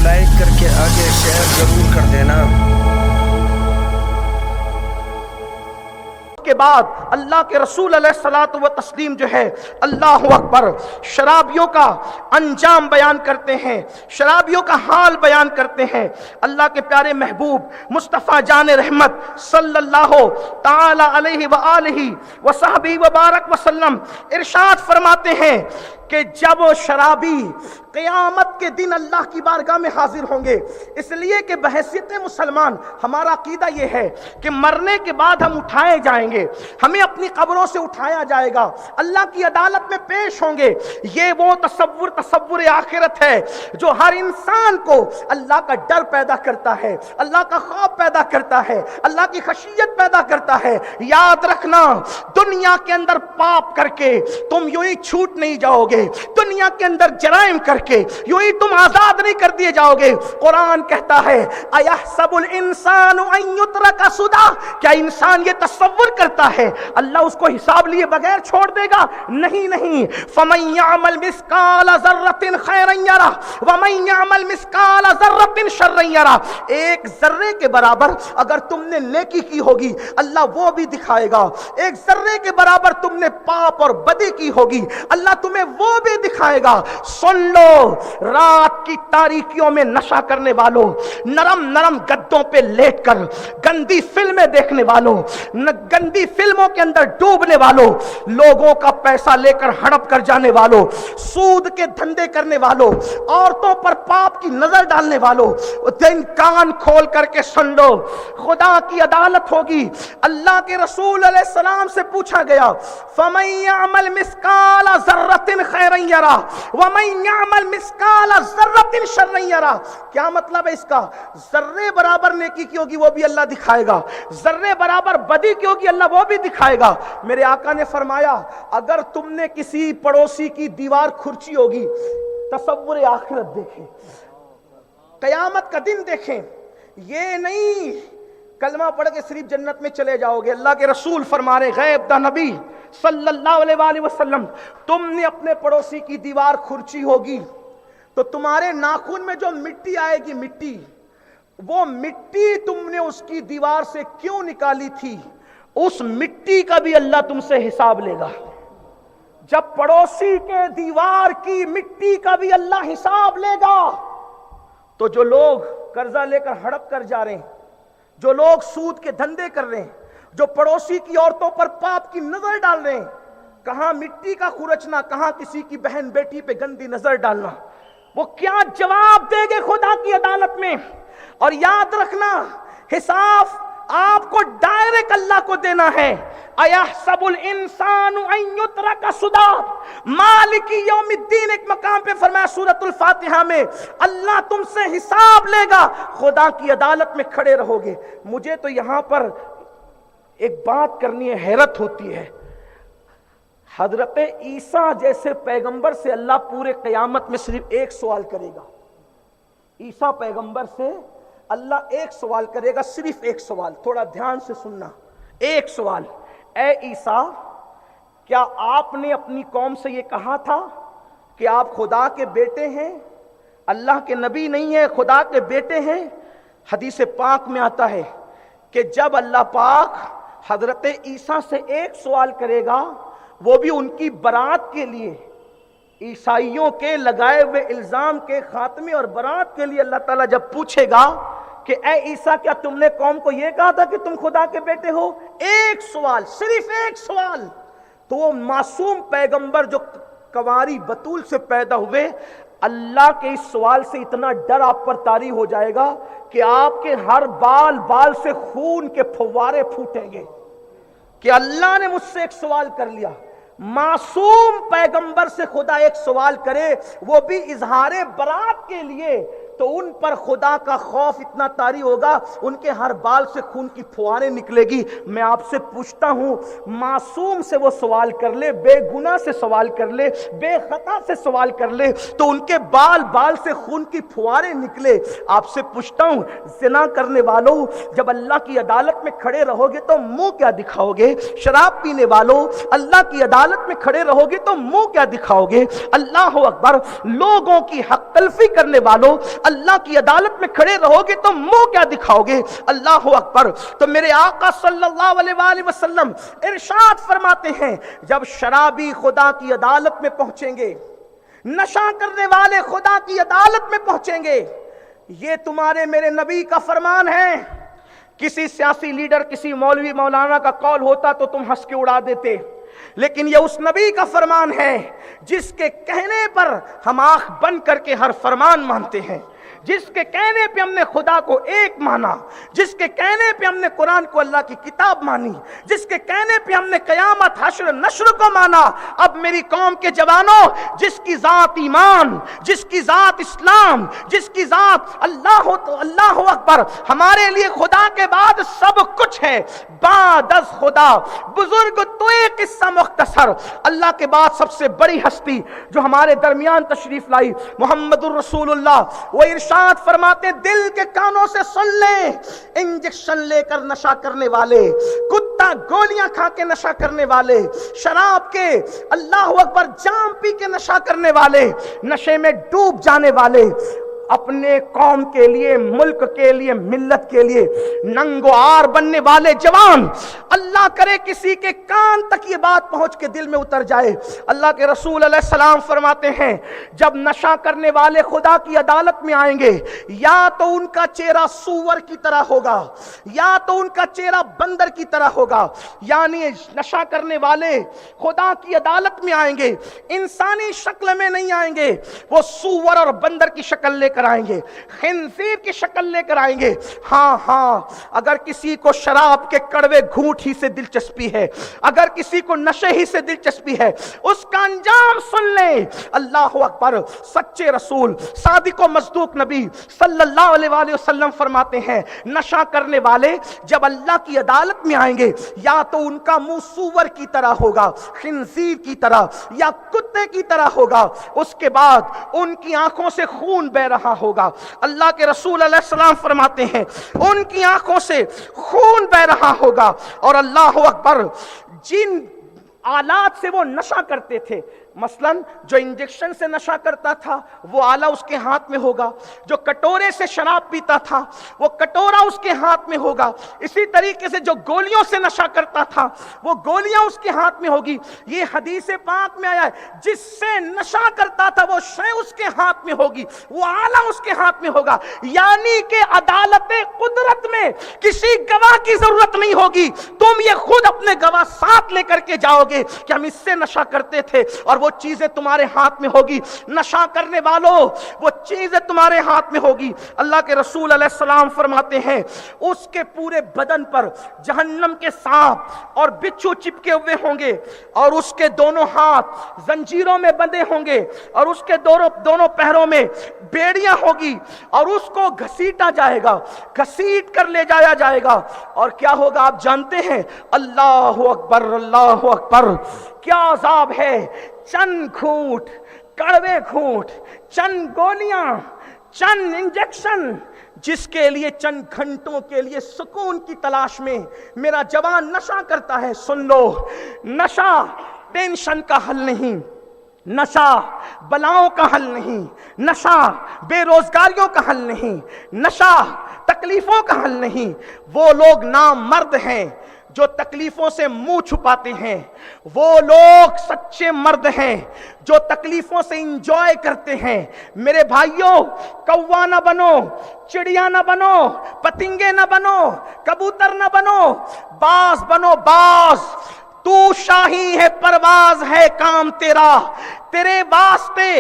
Like کر کے آگے شیئر ضرور کر دینا۔ کے بعد اللہ کے رسول علیہ الصلوۃ والتسلیم جو ہے اللہ اکبر شرابیوں کا انجام بیان کرتے ہیں، شرابیوں کا حال بیان کرتے ہیں۔ اللہ کے پیارے محبوب مصطفیٰ جان رحمت صلی اللہ تعالی علیہ وآلہ وصحبہ وبارک وسلم ارشاد فرماتے ہیں کہ جب وہ شرابی قیامت کے دن اللہ کی بارگاہ میں حاضر ہوں گے، اس لیے کہ بحیثیت مسلمان ہمارا عقیدہ یہ ہے کہ مرنے کے بعد ہم اٹھائے جائیں گے، ہمیں اپنی قبروں سے اٹھایا جائے گا، اللہ کی عدالت میں پیش ہوں گے۔ یہ وہ تصور آخرت ہے جو ہر انسان کو اللہ کا ڈر پیدا کرتا ہے، اللہ کا خوف پیدا کرتا ہے، اللہ کی خشیت پیدا کرتا ہے۔ یاد رکھنا، دنیا کے اندر پاپ کر کے تم یوں ہی چھوٹ نہیں جاؤ گے، دنیا کے اندر جرائم کر کے یوں ہی تم آزاد نہیں کر دیے جاؤ گے۔ قرآن کہتا ہے اَيَحْسَبُ الْإِنسَانُ أَن يُتْرَكَ سُدًى، کیا انسان یہ تصور کرتا ہے اللہ اس کو حساب لیے بغیر چھوڑ دے گا؟ نہیں نہیں۔ فَمَن يَعْمَلْ مِثْقَالَ ذَرَّةٍ خَيْرًا يَرَهُ وَمَن يَعْمَلْ مِثْقَالَ ذَرَّةٍ شَرًّا يَرَهُ، ایک ذرے کے برابر اگر تم نے نیکی کی ہوگی اللہ وہ بھی دکھائے گا، ایک ذرے کے برابر تم نے پاپ اور بدی کی ہوگی اللہ تمہیں وہ بھی دکھائے گا۔ سن لو، رات کی تاریکیوں میں نشہ کرنے والوں، نرم نرم گدوں پہ لیٹ کر گندی فلمیں دیکھنے والوں، گندی فلموں کے اندر ڈوبنے والوں، لوگوں کا پیسہ لے کر ہڑپ کر جانے والوں، سود کے دھندے کرنے والوں، عورتوں پر پاپ کی نظر ڈالنے والوں، دن کان کھول کر کے سن لو، خدا کی عدالت ہوگی۔ اللہ کے رسول علیہ السلام سے پوچھا گیا فَمَن يَعْمَلْ مِثْقَالَ ذَرَّةٍ خَيْرًا يَرَهُ وَمَن يَعْمَلْ مِثْقَالَ ذَرَّةٍ شَرًّا يَرَهُ، کیا مطلب ہے اس کا؟ ذرے برابر نیکی کی ہوگی وہ بھی اللہ دکھائے گا، ذرے برابر بدی کی ہوگی اللہ وہ بھی دکھائے گا۔ میرے آقا نے فرمایا اگر تم نے کسی پڑوسی کی دیوار کھرچی ہوگی، تصور آخرت دیکھیں، قیامت کا دن دیکھیں، یہ نہیں کلمہ پڑھ کے صرف جنت میں چلے جاؤ گے۔ اللہ کے رسول فرما رہے، غیب دا نبی صلی اللہ علیہ وآلہ وسلم، تم نے اپنے پڑوسی کی دیوار کھرچی ہوگی تو تمہارے ناخن میں جو مٹی آئے گی، مٹی، وہ مٹی تم نے اس کی دیوار سے کیوں نکالی تھی، اس مٹی کا بھی اللہ تم سے حساب لے گا۔ جب پڑوسی کے دیوار کی مٹی کا بھی اللہ حساب لے گا تو جو لوگ قرضہ لے کر ہڑپ کر جا رہے ہیں، جو لوگ سود کے دھندے کر رہے ہیں، جو پڑوسی کی عورتوں پر پاپ کی نظر ڈال رہے ہیں، کہاں مٹی کا خرچنا، کہاں کسی کی بہن بیٹی پہ گندی نظر ڈالنا، وہ کیا جواب دے گے خدا کی عدالت میں؟ اور یاد رکھنا، حساب آپ کو ڈائریکٹ اللہ کو دینا ہے۔ اَيَحْسَبُ الْإِنسَانُ أَن يُتْرَكَ سُدًى، مالک یوم الدین ایک مقام پہ فرمایا سورۃ الفاتحہ میں اللہ تم سے حساب لے گا، خدا کی عدالت میں کھڑے رہو گے۔ مجھے تو یہاں پر ایک بات کرنی ہے، حیرت ہوتی ہے، حضرت عیسیٰ جیسے پیغمبر سے اللہ پورے قیامت میں صرف ایک سوال کرے گا۔ عیسیٰ پیغمبر سے اللہ ایک سوال کرے گا، صرف ایک سوال، تھوڑا دھیان سے سننا، ایک سوال، اے عیسیٰ کیا آپ نے اپنی قوم سے یہ کہا تھا کہ آپ خدا کے بیٹے ہیں، اللہ کے نبی نہیں ہیں، خدا کے بیٹے ہیں؟ حدیث پاک میں آتا ہے کہ جب اللہ پاک حضرت عیسیٰ سے ایک سوال کرے گا، وہ بھی ان کی برات کے لیے، عیسائیوں کے لگائے ہوئے الزام کے خاتمے اور برات کے لیے اللہ تعالیٰ جب پوچھے گا کہ اے عیسیٰ کیا تم نے قوم کو یہ کہا تھا کہ تم خدا کے بیٹے ہو؟ ایک سوال، صرف ایک سوال، تو وہ معصوم پیغمبر جو کنواری بطول سے پیدا ہوئے، اللہ کے اس سوال سے اتنا ڈر آپ پر طاری ہو جائے گا کہ آپ کے ہر بال سے خون کے فوارے پھوٹیں گے کہ اللہ نے مجھ سے ایک سوال کر لیا۔ معصوم پیغمبر سے خدا ایک سوال کرے، وہ بھی اظہار برات کے لیے، تو ان پر خدا کا خوف اتنا طاری ہوگا، ان کے ہر بال سے خون کی فواریں نکلے گی۔ میں آپ سے پوچھتا ہوں، معصوم سے وہ سوال کر لے، بے گناہ سے سوال کر لے، بے خطا سے سوال کر لے، تو ان کے بال سے خون کی فواریں نکلے۔ آپ سے پوچھتا ہوں، زنا کرنے والوں جب اللہ کی عدالت میں کھڑے رہو گے تو منہ کیا دکھاؤ گے؟ شراب پینے والوں اللہ کی عدالت میں کھڑے رہو گے تو منہ کیا دکھاؤ گے؟ اللہ اکبر۔ لوگوں کی حق تلفی کرنے والوں اللہ کی عدالت میں کھڑے رہو گے تو منہ کیا دکھاؤ گے؟ اللہ اکبر۔ تو میرے آقا صلی اللہ علیہ وآلہ وسلم ارشاد فرماتے ہیں جب شرابی خدا کی عدالت میں پہنچیں گے، نشہ کرنے والے خدا کی عدالت میں پہنچیں گے، یہ تمہارے میرے نبی کا فرمان ہے۔ کسی سیاسی لیڈر، کسی مولوی مولانا کا قول ہوتا تو تم ہنس کے اڑا دیتے، لیکن یہ اس نبی کا فرمان ہے جس کے کہنے پر ہم آنکھ بند کر کے ہر فرمان مانتے ہیں، جس کے کہنے پہ ہم نے خدا کو ایک مانا، جس کے کہنے پہ ہم نے قرآن کو اللہ کی کتاب مانی، جس کے کہنے پہ ہم نے قیامت حشر نشر کو مانا۔ اب میری قوم کے جوانوں، جس کی ذات ایمان، جس کی ذات اسلام، جس کی ذات اللہ اکبر، ہمارے لیے خدا کے بعد سب کچھ ہے، بعد از خدا بزرگ تو ایک قصہ مختصر، اللہ کے بعد سب سے بڑی ہستی جو ہمارے درمیان تشریف لائی محمد الرسول اللہ، وہ ارشاد فرماتے ہیں دل کے کانوں سے سن لیں، انجیکشن لے کر نشہ کرنے والے، کتا گولیاں کھا کے نشہ کرنے والے، شراب کے اللہ اکبر جام پی کے نشہ کرنے والے، نشے میں ڈوب جانے والے، اپنے قوم کے لیے، ملک کے لیے، ملت کے لیے ننگو آر بننے والے جوان، اللہ کرے کسی کے کان تک یہ بات پہنچ کے دل میں اتر جائے۔ اللہ کے رسول علیہ السلام فرماتے ہیں جب نشہ کرنے والے خدا کی عدالت میں آئیں گے، یا تو ان کا چہرہ سور کی طرح ہوگا، یا تو ان کا چہرہ بندر کی طرح ہوگا، یعنی نشہ کرنے والے خدا کی عدالت میں آئیں گے، انسانی شکل میں نہیں آئیں گے، وہ سور اور بندر کی شکل لے کر آئیں گے، خنزیر کی شکل لے کر آئیں گے۔ ہاں اگر کسی کو شراب کے کڑوے گھونٹ ہی سے دلچسپی ہے، اگر کسی کو نشے ہی سے دلچسپی ہے، اس کا انجام سن لیں۔ اللہ اکبر۔ سچے رسول، صادق و مصدوق نبی صلی اللہ علیہ وآلہ وسلم فرماتے ہیں نشہ کرنے والے جب اللہ کی عدالت میں آئیں گے، یا تو ان کا منہ سور کی طرح ہوگا، خنزیر کی طرح یا کتے کی طرح ہوگا، اس کے بعد ان کی آنکھوں سے خون بہ رہا ہوگا۔ اللہ کے رسول علیہ السلام فرماتے ہیں ان کی آنکھوں سے خون بہ رہا ہوگا، اور اللہ اکبر جن آلات سے وہ نشہ کرتے تھے، مثلا جو انجیکشن سے نشہ کرتا تھا وہ آلہ اس کے ہاتھ میں ہوگا، جو کٹورے سے شراب پیتا تھا وہ کٹورا اس کے ہاتھ میں ہوگا، اسی طریقے سے جو گولیوں سے نشہ کرتا تھا وہ گولیاں اس کے ہاتھ میں ہوگی۔ یہ حدیث پاک میں آیا ہے جس سے نشہ کرتا تھا وہ شے اس کے ہاتھ میں ہوگی، وہ آلہ اس کے ہاتھ میں ہوگا، یعنی کہ عدالت قدرت میں کسی گواہ کی ضرورت نہیں ہوگی، تم یہ خود اپنے گواہ ساتھ لے کر کے جاؤ گے کہ ہم اس سے نشہ کرتے تھے، اور وہ چیزیں تمہارے ہاتھ میں ہوگی۔ نشہ کرنے والوں وہ چیزیں تمہارے ہاتھ میں ہوگی۔ اللہ کے رسول علیہ السلام فرماتے ہیں اس کے پورے بدن پر جہنم کے سانپ اور بچھو چپکے ہوئے ہوں گے، اور اس کے دونوں ہاتھ زنجیروں میں بندھے ہوں گے، اور اس کے دونوں پیروں میں بیڑیاں ہوگی، اور اس کو گھسیٹا جائے گا، گھسیٹ کر لے جایا جائے گا، اور کیا ہوگا آپ جانتے ہیں؟ اللہ اکبر، اللہ اکبر، کیا عذاب ہے! چند گھونٹ، کڑوے گھونٹ، چند گولیاں، چند انجیکشن، جس کے لیے چند گھنٹوں کے لیے سکون کی تلاش میں میرا جوان نشہ کرتا ہے۔ سن لو، نشہ ٹینشن کا حل نہیں، نشہ بلاؤں کا حل نہیں، نشہ بے روزگاریوں کا حل نہیں، نشہ تکلیفوں کا حل نہیں۔ وہ لوگ نامرد ہیں جو تکلیفوں سے منہ چھپاتے ہیں، وہ لوگ سچے مرد ہیں جو تکلیفوں سے انجوائے کرتے ہیں۔ میرے بھائیوں، کوا نہ بنو، چڑیا نہ بنو، پتنگے نہ بنو، کبوتر نہ بنو، باز بنو، باز۔ تو شاہی ہے، پرواز ہے کام تیرا، تیرے واسطے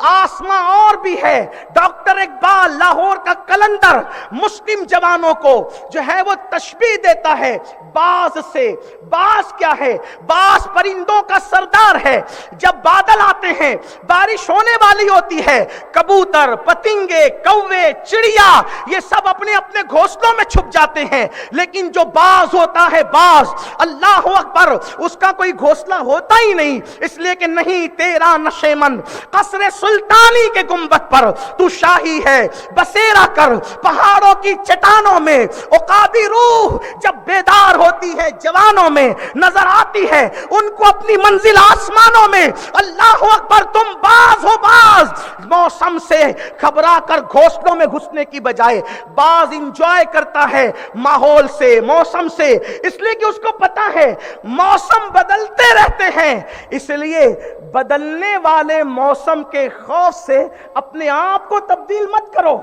آسماں اور بھی ہے۔ ڈاکٹر اقبال لاہور کا کلندر مسلم جوانوں کو جو ہے وہ تشبیہ دیتا ہے باز سے۔ باز کیا ہے؟ باز پرندوں کا سردار ہے۔ جب بادل آتے ہیں، بارش ہونے والی ہوتی ہے، کبوتر، پتنگے، کوے، چڑیا یہ سب اپنے اپنے گھونسلوں میں چھپ جاتے ہیں، لیکن جو باز ہوتا ہے، باز، اللہ اکبر، اس کا کوئی گھونسلہ ہوتا ہی نہیں، اس لیے کہ نہیں تیرا نشیمن قصر سلطانی کے گنبد پر تو شاہی ہے بسیرا کر پہاڑوں کی چٹانوں میں عقابی روح جب بیدار ہوتی ہے جوانوں میں نظر آتی ہے ان کو اپنی منزل آسمانوں میں اللہ اکبر تم باز ہو باز موسم سے گھبرا کر گھونسلوں میں گھسنے کی بجائے باز انجوائے کرتا ہے ماحول سے موسم سے اس لیے کہ اس کو پتا ہے موسم بدلتے رہتے ہیں اس لیے بدلنے والے موسم کے خوف سے اپنے آپ کو تبدیل مت کرو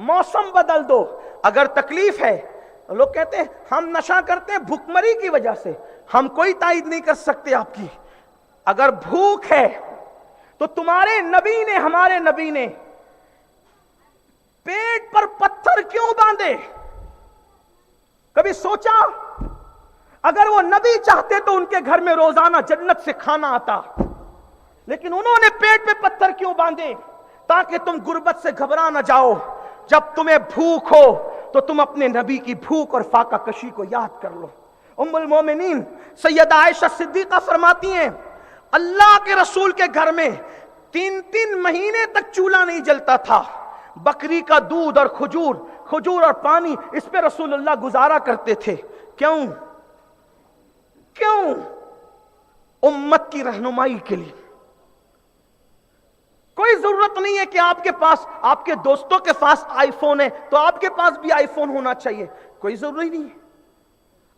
موسم بدل دو اگر تکلیف ہے لوگ کہتے ہیں ہم نشہ کرتے ہیں بھوکمری کی وجہ سے ہم کوئی تائید نہیں کر سکتے آپ کی اگر بھوک ہے تو تمہارے نبی نے ہمارے نبی نے پیٹ پر پتھر کیوں باندھے کبھی سوچا اگر وہ نبی چاہتے تو ان کے گھر میں روزانہ جنت سے کھانا آتا لیکن انہوں نے پیٹ پہ پتھر کیوں باندھے تاکہ تم غربت سے گھبرا نہ جاؤ جب تمہیں بھوک ہو تو تم اپنے نبی کی بھوک اور فاقہ کشی کو یاد کر لو ام المومنین سیدہ عائشہ صدیقہ فرماتی ہیں اللہ کے رسول کے گھر میں 3 مہینے تک چولہا نہیں جلتا تھا بکری کا دودھ اور کھجور اور پانی اس پہ رسول اللہ گزارا کرتے تھے کیوں امت کی رہنمائی کے لیے کوئی ضرورت نہیں ہے کہ آپ کے پاس آپ کے دوستوں کے پاس آئی فون ہے تو آپ کے پاس بھی آئی فون ہونا چاہیے کوئی ضروری نہیں ہے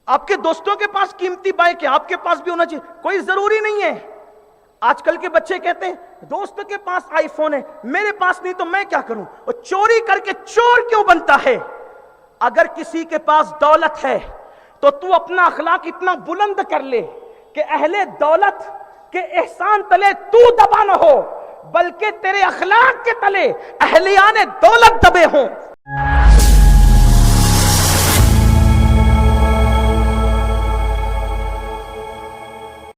آپ کے دوستوں کے پاس قیمتی بائک ہے آپ کے پاس بھی ہونا چاہیے کوئی ضروری نہیں ہے آج کل کے بچے کہتے ہیں دوست کے پاس آئی فون ہے میرے پاس نہیں تو میں کیا کروں اور چوری کر کے چور کیوں بنتا ہے اگر کسی کے پاس دولت ہے تو اپنا اخلاق اتنا بلند کر لے کہ اہل دولت کے احسان تلے تو دبا نہ ہو بلکہ تیرے اخلاق کے تلے اہلیان دولت دبے ہوں